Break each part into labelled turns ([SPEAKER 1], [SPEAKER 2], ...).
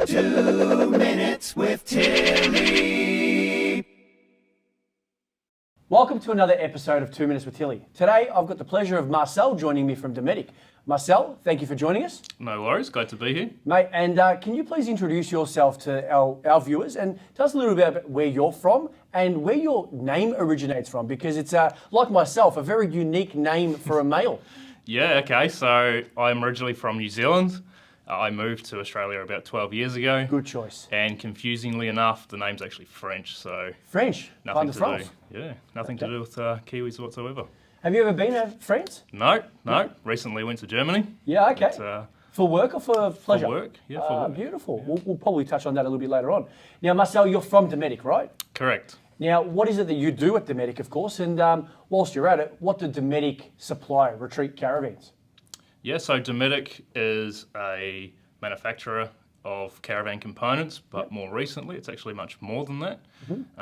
[SPEAKER 1] 2 minutes with Tilly.
[SPEAKER 2] Welcome to another episode of 2 Minutes with Tilly. Today, I've got the pleasure of Marcel joining me from Dometic. Marcel, thank you for joining us.
[SPEAKER 3] No worries, glad to be here.
[SPEAKER 2] Mate, and can you please introduce yourself to our viewers and tell us a little bit about where you're from and where your name originates from, because it's, like myself, a very unique name for a male.
[SPEAKER 3] Yeah, okay, so I'm originally from New Zealand. I moved to Australia about 12 years ago.
[SPEAKER 2] Good choice.
[SPEAKER 3] And confusingly enough, the name's actually French, so
[SPEAKER 2] French?
[SPEAKER 3] nothing to
[SPEAKER 2] France.
[SPEAKER 3] do. Yeah, nothing to do with Kiwis whatsoever.
[SPEAKER 2] Have you ever been to France?
[SPEAKER 3] No. Recently went to Germany.
[SPEAKER 2] Yeah, okay.
[SPEAKER 3] But,
[SPEAKER 2] for work or for pleasure?
[SPEAKER 3] For work, yeah, for work.
[SPEAKER 2] Beautiful. Yeah. We'll probably touch on that a little bit later on. Now, Marcel, you're from Dometic, right?
[SPEAKER 3] Correct.
[SPEAKER 2] Now, what is it that you do at Dometic, of course, and whilst you're at it, what do Dometic supply Retreat caravans?
[SPEAKER 3] Yeah, so Dometic is a manufacturer of caravan components, but more recently, it's actually much more than that.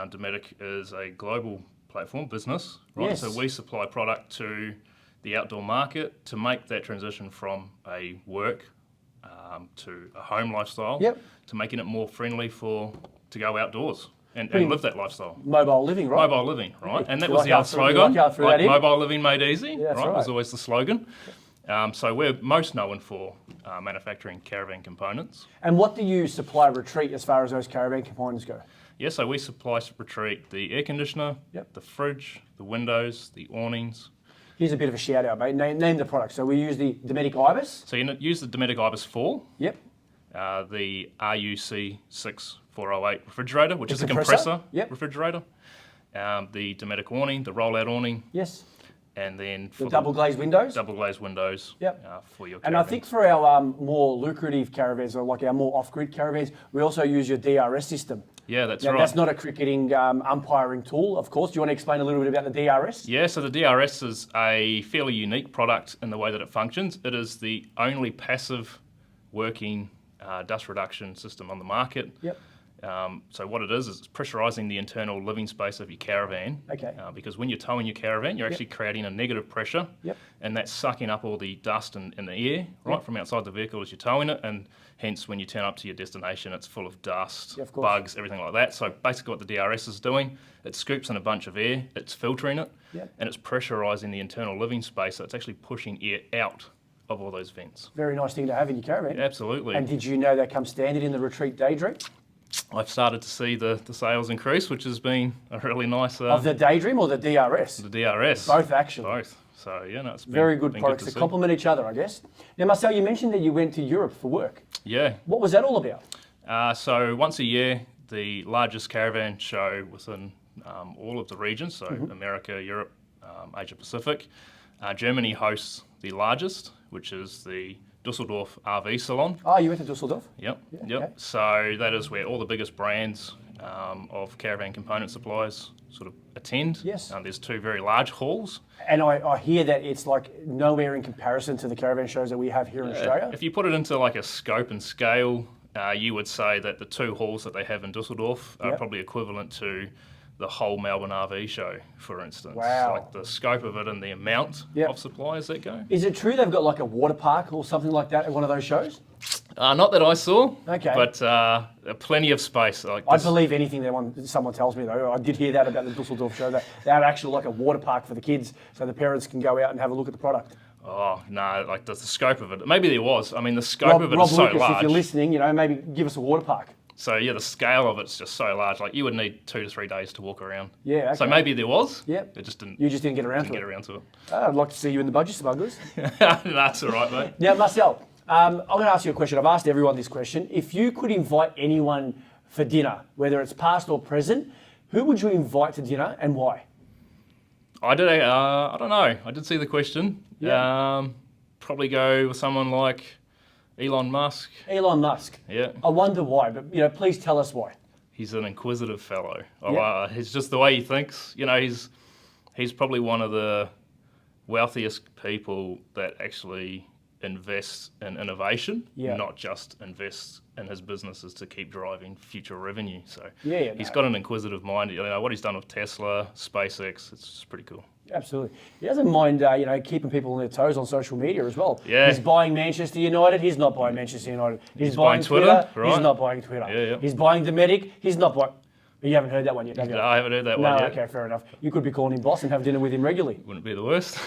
[SPEAKER 3] Dometic is a global platform business, right?
[SPEAKER 2] Yes.
[SPEAKER 3] So we supply product to the outdoor market to make that transition from a work to a home lifestyle, to making it more friendly to go outdoors and live that lifestyle.
[SPEAKER 2] Mobile living, right?
[SPEAKER 3] Mobile living, right? And that
[SPEAKER 2] You
[SPEAKER 3] was
[SPEAKER 2] like
[SPEAKER 3] the
[SPEAKER 2] our
[SPEAKER 3] old slogan,
[SPEAKER 2] that in?
[SPEAKER 3] mobile living made easy,
[SPEAKER 2] Yeah, that's
[SPEAKER 3] right?
[SPEAKER 2] right.
[SPEAKER 3] Was always the slogan. So we're most known for manufacturing caravan components.
[SPEAKER 2] And what do you supply Retreat as far as those caravan components go?
[SPEAKER 3] Yeah, so we supply Retreat the air conditioner, the fridge, the windows, the awnings.
[SPEAKER 2] Here's a bit of a shout out, mate. Name the product. So we use the Dometic Ibis.
[SPEAKER 3] So you use the Dometic Ibis 4.
[SPEAKER 2] Yep.
[SPEAKER 3] The RUC 6408 refrigerator, which is a
[SPEAKER 2] compressor?
[SPEAKER 3] compressor refrigerator. The Dometic awning, the rollout awning.
[SPEAKER 2] Yes.
[SPEAKER 3] And then for
[SPEAKER 2] The double glazed windows.
[SPEAKER 3] double glazed windows for your caravan.
[SPEAKER 2] And I think for our more lucrative caravans, or like our more off-grid caravans, we also use your DRS system.
[SPEAKER 3] Yeah, that's
[SPEAKER 2] Now,
[SPEAKER 3] right.
[SPEAKER 2] that's not a cricketing umpiring tool, of course. Do you want to explain a little bit about the DRS?
[SPEAKER 3] Yeah, so the DRS is a fairly unique product in the way that it functions. It is the only passive working dust reduction system on the market.
[SPEAKER 2] Yep.
[SPEAKER 3] So what it is it's pressurising the internal living space of your caravan.
[SPEAKER 2] Okay.
[SPEAKER 3] Because when you're towing your caravan, you're actually creating a negative pressure.
[SPEAKER 2] Yep.
[SPEAKER 3] And that's sucking up all the dust in the air, right, from outside the vehicle as you're towing it. And hence, when you turn up to your destination, it's full of dust,
[SPEAKER 2] of course.
[SPEAKER 3] bugs, everything like that. So basically what the DRS is doing, it scoops in a bunch of air, it's filtering it, and it's pressurising the internal living space. So it's actually pushing air out of all those vents.
[SPEAKER 2] Very nice thing to have in your caravan.
[SPEAKER 3] Absolutely.
[SPEAKER 2] And did you know that comes standard in the Retreat Daydream?
[SPEAKER 3] I've started to see the sales increase, which has been a really nice...
[SPEAKER 2] Of the Daydream or the DRS?
[SPEAKER 3] The DRS.
[SPEAKER 2] Both, actually.
[SPEAKER 3] Both. So, yeah, no, it's been
[SPEAKER 2] Very good
[SPEAKER 3] been
[SPEAKER 2] products
[SPEAKER 3] to
[SPEAKER 2] that
[SPEAKER 3] see.
[SPEAKER 2] complement each other, I guess. Now, Marcel, you mentioned that you went to Europe for work.
[SPEAKER 3] Yeah.
[SPEAKER 2] What was that all about?
[SPEAKER 3] So once a year, the largest caravan show within all of the regions, so America, Europe, Asia Pacific. Germany hosts the largest, which is the Dusseldorf RV Salon.
[SPEAKER 2] Oh, you went to Dusseldorf?
[SPEAKER 3] Yep.
[SPEAKER 2] okay.
[SPEAKER 3] So that is where all the biggest brands of caravan component suppliers sort of attend.
[SPEAKER 2] Yes.
[SPEAKER 3] There's two very large halls.
[SPEAKER 2] And I hear that it's like nowhere in comparison to the caravan shows that we have here in Australia.
[SPEAKER 3] If you put it into like a scope and scale, you would say that the two halls that they have in Dusseldorf are probably equivalent to the whole Melbourne RV show, for instance.
[SPEAKER 2] Wow.
[SPEAKER 3] Like the scope of it and the amount of suppliers that go.
[SPEAKER 2] Is it true they've got like a water park or something like that at one of those shows?
[SPEAKER 3] Not that I saw,
[SPEAKER 2] Okay.
[SPEAKER 3] but plenty of space. Like
[SPEAKER 2] I
[SPEAKER 3] this-
[SPEAKER 2] believe anything that someone tells me, though. I did hear that about the Dusseldorf show, that they have actually like a water park for the kids so the parents can go out and have a look at the product.
[SPEAKER 3] Oh, no, like the scope of it. Maybe there was. I mean, the scope of it
[SPEAKER 2] Rob
[SPEAKER 3] is so
[SPEAKER 2] Lucas,
[SPEAKER 3] large.
[SPEAKER 2] if you're listening, maybe give us a water park.
[SPEAKER 3] So, yeah, the scale of it's just so large. Like, you would need 2 to 3 days to walk around.
[SPEAKER 2] Yeah, okay.
[SPEAKER 3] So maybe there was.
[SPEAKER 2] Yep.
[SPEAKER 3] It just didn't.
[SPEAKER 2] You just didn't get around
[SPEAKER 3] didn't
[SPEAKER 2] to
[SPEAKER 3] get
[SPEAKER 2] it.
[SPEAKER 3] around to it.
[SPEAKER 2] I'd like to see you in the Budgie Smugglers.
[SPEAKER 3] That's all right, mate.
[SPEAKER 2] Now, Marcel, I'm going to ask you a question. I've asked everyone this question. If you could invite anyone for dinner, whether it's past or present, who would you invite to dinner and why?
[SPEAKER 3] I did. I don't know. I did see the question.
[SPEAKER 2] Yeah.
[SPEAKER 3] Probably go with someone like Elon Musk.
[SPEAKER 2] Elon Musk.
[SPEAKER 3] Yeah.
[SPEAKER 2] I wonder why, but please tell us why.
[SPEAKER 3] He's an inquisitive fellow.
[SPEAKER 2] Yeah.
[SPEAKER 3] It's just the way he thinks. He's probably one of the wealthiest people that actually invests in innovation, not just invests in his businesses to keep driving future revenue. So he's got an inquisitive mind. What he's done with Tesla, SpaceX, it's just pretty cool.
[SPEAKER 2] Absolutely. He doesn't mind, keeping people on their toes on social media as well.
[SPEAKER 3] Yeah.
[SPEAKER 2] He's buying Manchester United. He's not buying Manchester United. He's
[SPEAKER 3] buying Twitter,
[SPEAKER 2] He's
[SPEAKER 3] right.
[SPEAKER 2] not buying Twitter.
[SPEAKER 3] Yeah.
[SPEAKER 2] He's buying Dometic. He's not buying. You haven't heard that one yet, have you?
[SPEAKER 3] No, I haven't heard that
[SPEAKER 2] No,
[SPEAKER 3] one yet.
[SPEAKER 2] okay, fair enough. You could be calling him boss and have dinner with him regularly.
[SPEAKER 3] Wouldn't be the worst.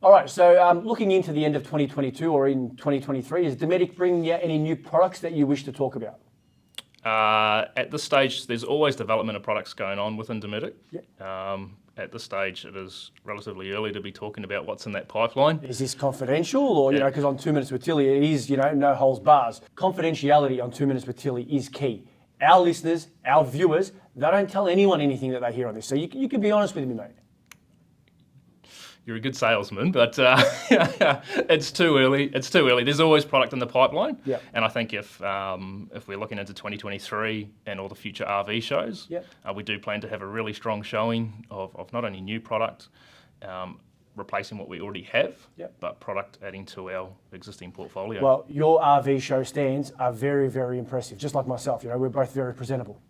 [SPEAKER 2] All right, so looking into the end of 2022 or in 2023, is Dometic bringing out any new products that you wish to talk about?
[SPEAKER 3] At this stage, there's always development of products going on within Dometic.
[SPEAKER 2] Yeah.
[SPEAKER 3] At this stage, it is relatively early to be talking about what's in that pipeline.
[SPEAKER 2] Is this confidential or,
[SPEAKER 3] Yeah.
[SPEAKER 2] because on 2 Minutes with Tilly, it is, no holds bars. Confidentiality on 2 Minutes with Tilly is key. Our listeners, our viewers, they don't tell anyone anything that they hear on this. So you can be honest with me, mate.
[SPEAKER 3] You're a good salesman, but it's too early. It's too early. There's always product in the pipeline.
[SPEAKER 2] Yep.
[SPEAKER 3] And I think if we're looking into 2023 and all the future RV shows,
[SPEAKER 2] Yep.
[SPEAKER 3] We do plan to have a really strong showing of not only new product, replacing what we already have,
[SPEAKER 2] Yep.
[SPEAKER 3] but product adding to our existing portfolio.
[SPEAKER 2] Well, your RV show stands are very, very impressive. Just like myself, we're both very presentable.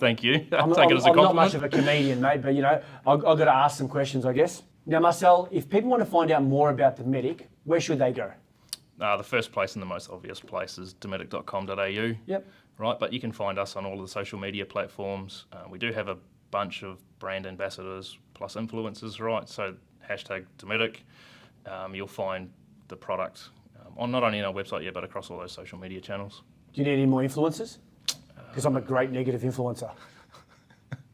[SPEAKER 3] Thank you.
[SPEAKER 2] I'm
[SPEAKER 3] Take it as a
[SPEAKER 2] not
[SPEAKER 3] compliment.
[SPEAKER 2] much of a comedian, mate, but I've got to ask some questions, I guess. Now, Marcel, if people want to find out more about Dometic, where should they go?
[SPEAKER 3] The first place and the most obvious place is dometic.com.au.
[SPEAKER 2] Yep.
[SPEAKER 3] Right, but you can find us on all of the social media platforms. We do have a bunch of brand ambassadors plus influencers, right? So hashtag Dometic. You'll find the product on not only on our website yet, but across all those social media channels.
[SPEAKER 2] Do you need any more influencers? Because I'm a great negative influencer.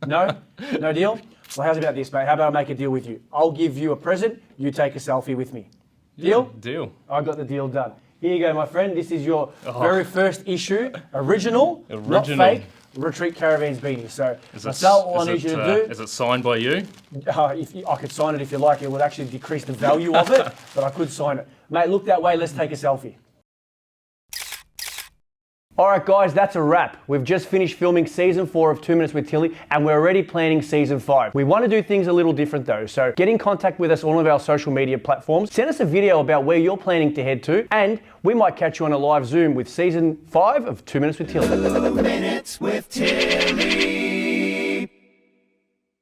[SPEAKER 2] No? No deal? Well, how's about this, mate? How about I make a deal with you? I'll give you a present, you take a selfie with me. Deal?
[SPEAKER 3] Deal.
[SPEAKER 2] I got the deal done. Here you go, my friend. This is your very first issue, original, not fake, Retreat Caravans beanie. So, Marcel, all I need you to do...
[SPEAKER 3] Is it signed by you?
[SPEAKER 2] I could sign it if you like. It would actually decrease the value of it, but I could sign it. Mate, look that way. Let's take a selfie. All right, guys, that's a wrap. We've just finished filming season 4 of 2 Minutes with Tilly, and we're already planning season 5. We want to do things a little different though, so get in contact with us on all of our social media platforms. Send us a video about where you're planning to head to, and we might catch you on a live Zoom with season 5 of 2 Minutes with Tilly.
[SPEAKER 1] Minutes with Tilly.